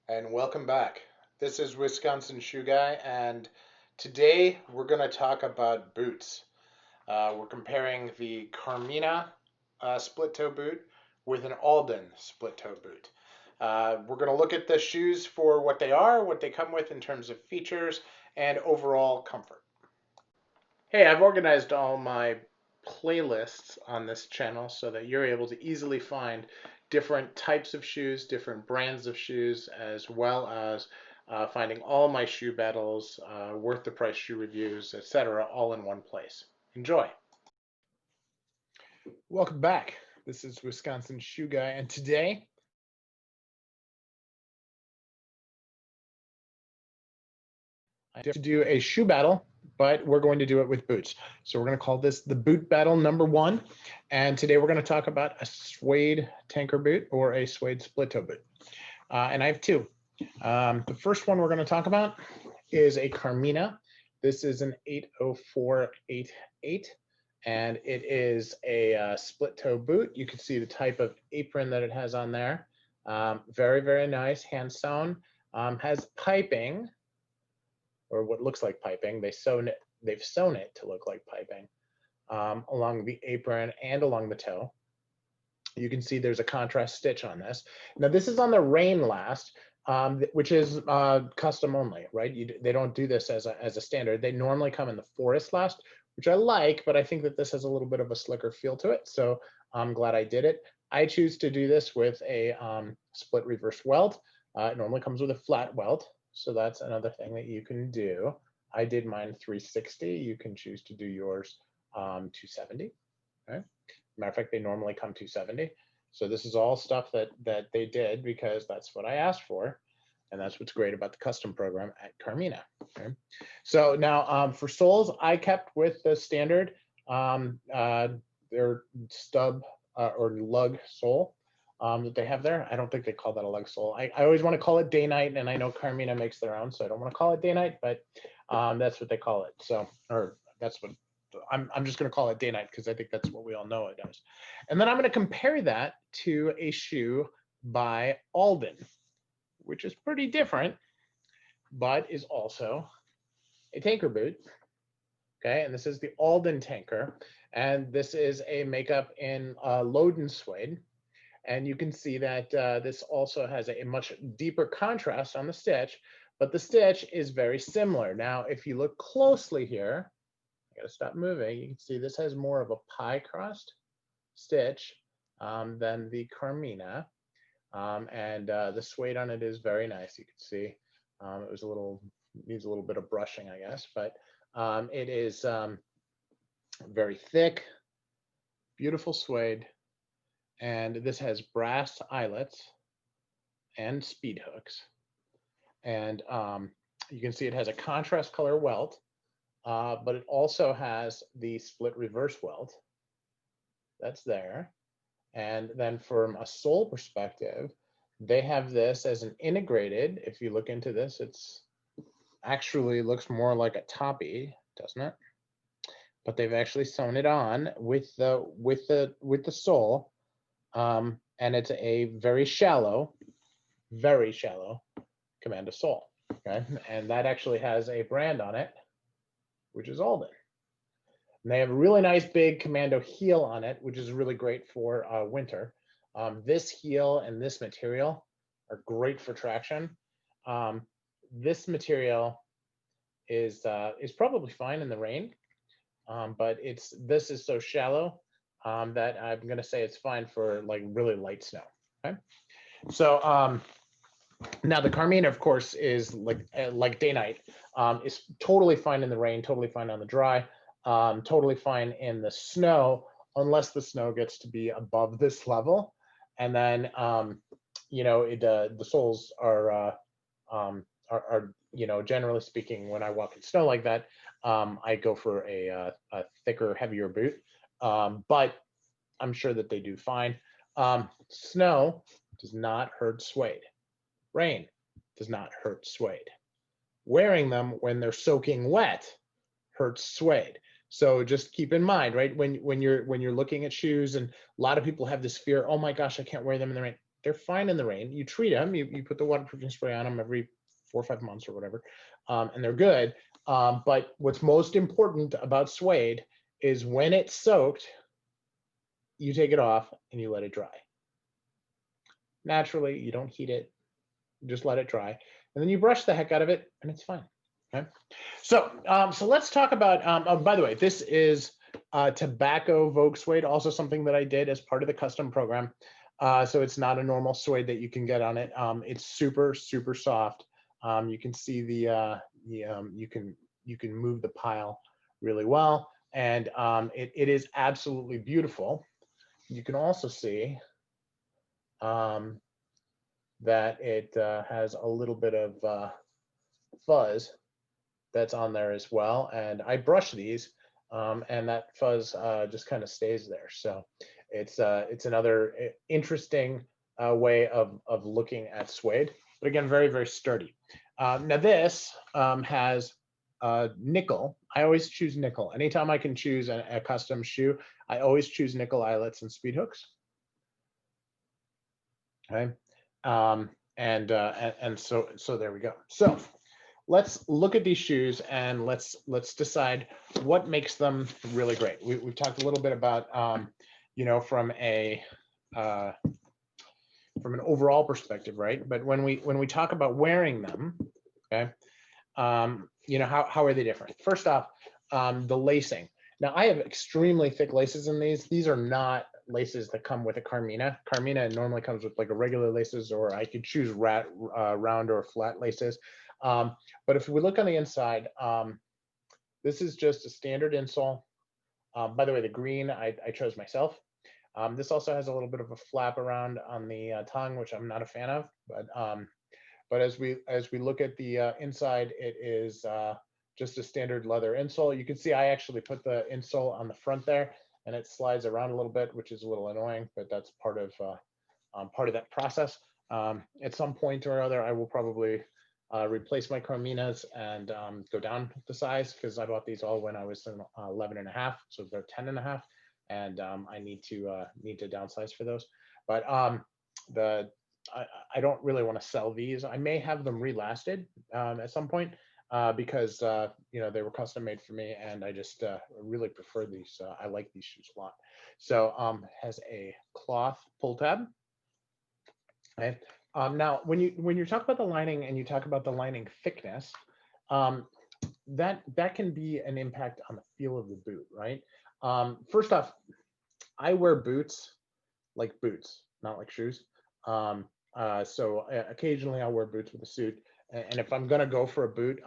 And welcome back. This is Wisconsin Shoe Guy, and today we're going to talk about boots. We're comparing the Carmina split toe boot with an Alden split toe boot. We're going to look at the shoes for what they are, what they come with in terms of features, and overall comfort. Hey, I've organized all my playlists on this channel so that you're able to easily find different types of shoes, different brands of shoes, as well as finding all my shoe battles, worth the price shoe reviews, etc., all in one place. Enjoy. Welcome back. This is Wisconsin Shoe Guy, and today I have to do a shoe battle, but we're going to do it with boots. So we're going to call this the boot battle number 1. And today we're going to talk about a suede tanker boot or a suede split toe boot. And I have two. The first one we're going to talk about is a Carmina. This is an 80488, and it is a split toe boot. You can see the type of apron that it has on there. Very, very nice, hand sewn. Has piping, or what looks like piping. They've sewn it to look like piping along the apron and along the toe. You can see there's a contrast stitch on this. Now this is on the rain last, which is custom only, right? They don't do this as a standard. They normally come in the forest last, which I like, but I think that this has a little bit of a slicker feel to it. So I'm glad I did it. I choose to do this with a split reverse welt. It normally comes with a flat welt. So that's another thing that you can do. I did mine 360. You can choose to do yours 270. Okay. Matter of fact, they normally come 270. So this is all stuff that they did because that's what I asked for. And that's what's great about the custom program at Carmina. Okay. So now for soles, I kept with the standard, their stub or lug sole that they have there. I don't think they call that a lug sole. I always want to call it day night, and I know Carmina makes their own, so I don't want to call it day night, but that's what they call it. So, or that's what I'm just going to call it day night because I think that's what we all know it does. And then I'm going to compare that to a shoe by Alden, which is pretty different, but is also a tanker boot. Okay, and this is the Alden tanker, and this is a makeup in Loden suede. And you can see that this also has a much deeper contrast on the stitch, but the stitch is very similar. Now, if you look closely here, I gotta stop moving, you can see this has more of a pie crust stitch than the Carmina. And the suede on it is very nice. You can see it was needs a little bit of brushing, I guess, but it is very thick, beautiful suede. And this has brass eyelets and speed hooks. And you can see it has a contrast color welt, but it also has the split reverse welt. That's there. And then from a sole perspective, they have this as an integrated. If you look into this, it's actually looks more like a toppy, doesn't it? But they've actually sewn it on with the sole. And it's a very shallow commando sole. Okay, and that actually has a brand on it, which is Alden. And they have a really nice big commando heel on it, which is really great for winter. This heel and this material are great for traction. This material is probably fine in the rain, but this is so shallow that I'm going to say it's fine for like really light snow. Okay, so now the Carmina, of course, is like day night. Is totally fine in the rain, totally fine on the dry, totally fine in the snow, unless the snow gets to be above this level, and then you know the soles are you know, generally speaking, when I walk in snow like that, I go for a thicker, heavier boot. But I'm sure that they do fine. Snow does not hurt suede. Rain does not hurt suede. Wearing them when they're soaking wet hurts suede. So just keep in mind, right? When you're looking at shoes, and a lot of people have this fear, oh my gosh, I can't wear them in the rain. They're fine in the rain. You treat them, you put the waterproofing spray on them every 4 or 5 months or whatever, and they're good. But what's most important about suede is when it's soaked, you take it off and you let it dry. Naturally, you don't heat it, you just let it dry, and then you brush the heck out of it, and it's fine. Okay, so let's talk about. Oh, by the way, this is tobacco Vogue suede, also something that I did as part of the custom program. So it's not a normal suede that you can get on it. It's super soft. You can see you can move the pile really well, and it is absolutely beautiful. You can also see that it has a little bit of fuzz that's on there as well. And I brush these, and that fuzz just kind of stays there. So it's another interesting way of looking at suede. But again, very sturdy. Now this has nickel. I always choose nickel. Anytime I can choose a custom shoe, I always choose nickel eyelets and speed hooks. Okay, and so there we go. So let's look at these shoes and let's decide what makes them really great. We've talked a little bit about you know, from an overall perspective, right? But when we talk about wearing them, okay, you know, how are they different? First off, the lacing. Now I have extremely thick laces in these. These are not laces that come with a Carmina. Carmina normally comes with like a regular laces, or I could choose round or flat laces. But if we look on the inside, this is just a standard insole. By the way, the green I chose myself. This also has a little bit of a flap around on the tongue, which I'm not a fan of. But as we look at the inside, it is just a standard leather insole. You can see I actually put the insole on the front there, and it slides around a little bit, which is a little annoying, but that's part of that process. At some point or other, I will probably replace my Carminas and go down the size, because I bought these all when I was 11.5, so they're 10.5, and I need to downsize for those. But I don't really want to sell these. I may have them relasted at some point because you know, they were custom made for me, and I just really prefer these. I like these shoes a lot. So has a cloth pull tab. Okay. Now, when you talk about the lining and you talk about the lining thickness, that can be an impact on the feel of the boot, right? First off, I wear boots like boots, not like shoes. So occasionally I'll wear boots with a suit, and if I'm gonna go for a boot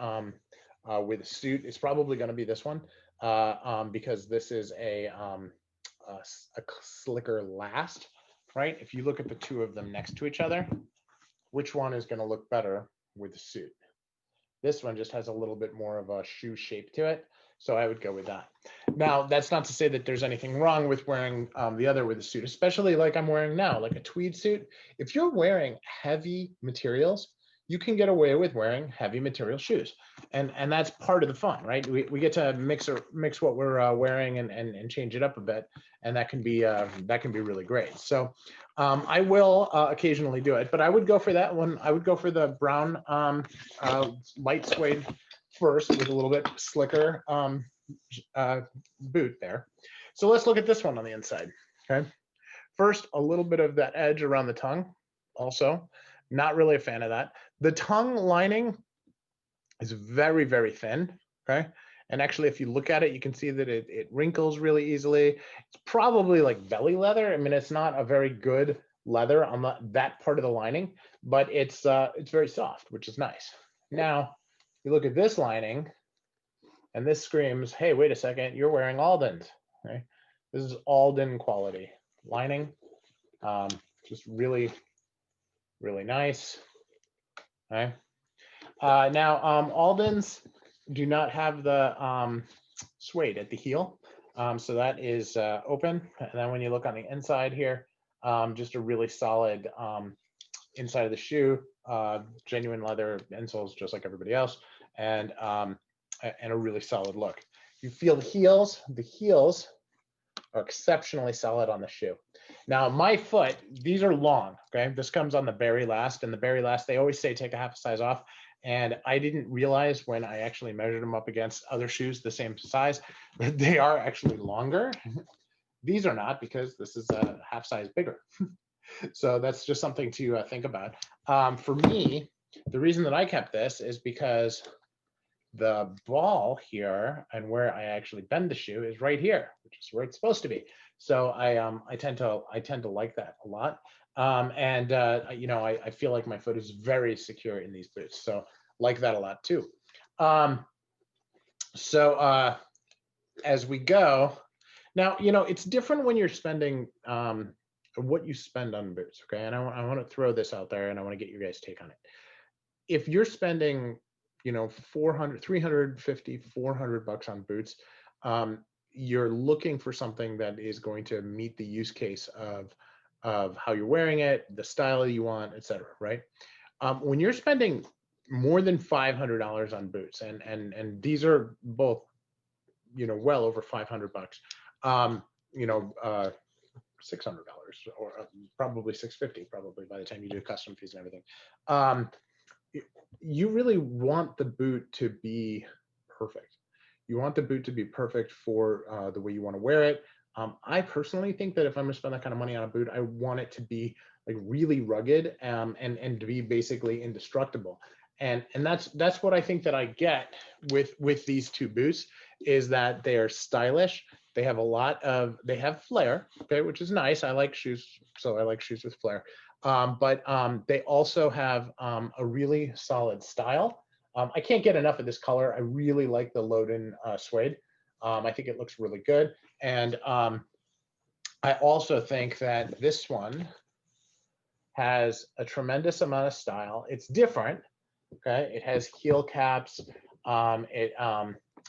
with a suit, it's probably gonna be this one, because this is a slicker last, right? If you look at the two of them next to each other, which one is gonna look better with the suit? This one just has a little bit more of a shoe shape to it, so I would go with that. Now, that's not to say that there's anything wrong with wearing the other with a suit, especially like I'm wearing now, like a tweed suit. If you're wearing heavy materials, you can get away with wearing heavy material shoes, and that's part of the fun, right? We get to mix what we're wearing and change it up a bit, and that can be really great. So I will occasionally do it, but I would go for that one. I would go for the brown light suede first, with a little bit slicker boot there. So let's look at this one on the inside. Okay, first, a little bit of that edge around the tongue. Also, not really a fan of that. The tongue lining is very thin. Okay, and actually, if you look at it, you can see that it wrinkles really easily. It's probably like belly leather. I mean, it's not a very good leather on that part of the lining, but it's very soft, which is nice. Now, you look at this lining, and this screams, hey, wait a second, you're wearing Aldens. Okay? This is Alden quality lining. Just really nice. Okay. Now, Aldens do not have the suede at the heel, so that is open. And then when you look on the inside here, just a really solid inside of the shoe, genuine leather insoles, just like everybody else, and a really solid look. You feel the heels are exceptionally solid on the shoe. Now my foot, these are long, okay? This comes on the Barrie last, and the Barrie last, they always say take a half a size off. And I didn't realize when I actually measured them up against other shoes the same size, that they are actually longer. These are not, because this is a half size bigger. So that's just something to think about. For me, the reason that I kept this is because the ball here and where I actually bend the shoe is right here, which is where it's supposed to be. So I tend to like that a lot. You know, I feel like my foot is very secure in these boots, so like that a lot too. As we go now, you know, it's different when you're spending what you spend on boots, okay? And I want to throw this out there, and I want to get your guys' take on it. If you're spending, you know, 400, 350, 400 bucks on boots, you're looking for something that is going to meet the use case of how you're wearing it, the style you want, etc. Right? When you're spending more than $500 on boots, and these are both, you know, well over 500 bucks, you know, $600 or probably 650, probably by the time you do custom fees and everything. You really want the boot to be perfect. You want the boot to be perfect for the way you want to wear it. I personally think that if I'm going to spend that kind of money on a boot, I want it to be like really rugged and to be basically indestructible. And that's what I think that I get with these two boots, is that they are stylish. They have they have flair, okay, which is nice. I like shoes, so I like shoes with flair. But they also have a really solid style. I can't get enough of this color. I really like the Loden Suede. I think it looks really good. And I also think that this one has a tremendous amount of style. It's different, okay? It has heel caps.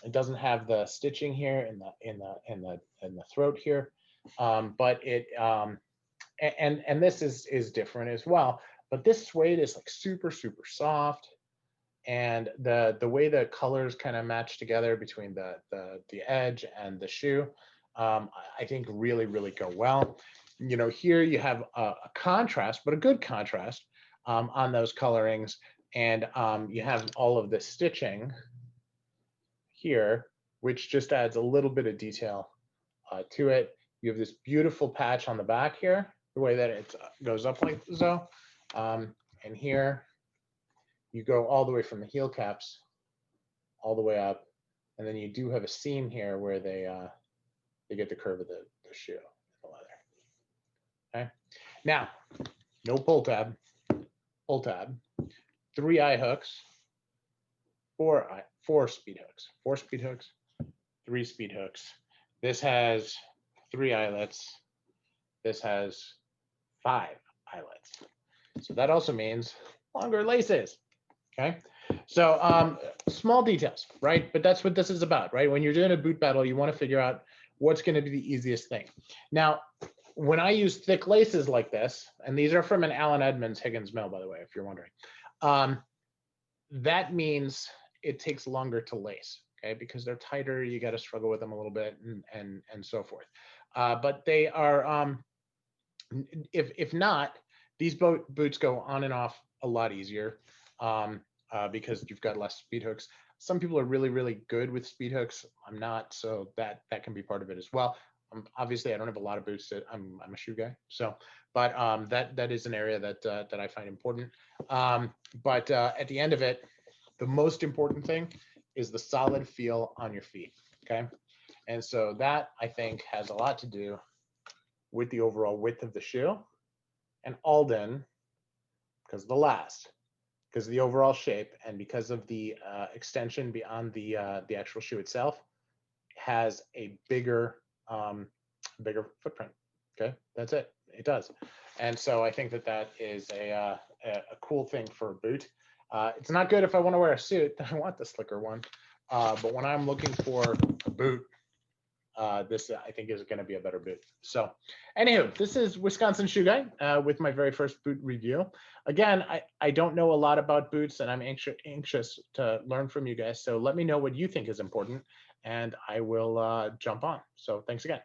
It doesn't have the stitching here in the throat here, but it and this is different as well. But this suede is like super soft, and the way the colors kind of match together between the edge and the shoe, I think really go well. You know, here you have a contrast, but a good contrast on those colorings, and you have all of this stitching here, which just adds a little bit of detail to it. You have this beautiful patch on the back here, the way that it goes up like so. And here you go all the way from the heel caps all the way up, and then you do have a seam here where they get the curve of the shoe, the leather. Okay. Now, no pull tab, 3 eye hooks, 4 speed hooks, 4 speed hooks, 3 speed hooks. This has 3 eyelets. This has 5 eyelets. So that also means longer laces. Okay. So small details, right? But that's what this is about, right? When you're doing a boot battle, you want to figure out what's going to be the easiest thing. Now, when I use thick laces like this, and these are from an Allen Edmonds Higgins mill, by the way, if you're wondering, that means it takes longer to lace, okay? Because they're tighter, you got to struggle with them a little bit, and so forth. But they are, if not, these boots go on and off a lot easier because you've got less speed hooks. Some people are really good with speed hooks. I'm not, so that can be part of it as well. Obviously, I don't have a lot of boots. I'm a shoe guy, so but that is an area that I find important. But at the end of it, the most important thing is the solid feel on your feet. Okay, and so that I think has a lot to do with the overall width of the shoe, and Alden, because of the last, because of the overall shape, and because of the extension beyond the actual shoe itself, has a bigger footprint. Okay, that's it. It does, and so I think that is a cool thing for a boot. It's not good if I want to wear a suit. I want the slicker one, but when I'm looking for a boot, this I think is going to be a better boot. So anywho, this is Wisconsin Shoe Guy with my very first boot review. Again, I don't know a lot about boots, and I'm anxious to learn from you guys. So let me know what you think is important, and I will jump on. So thanks again.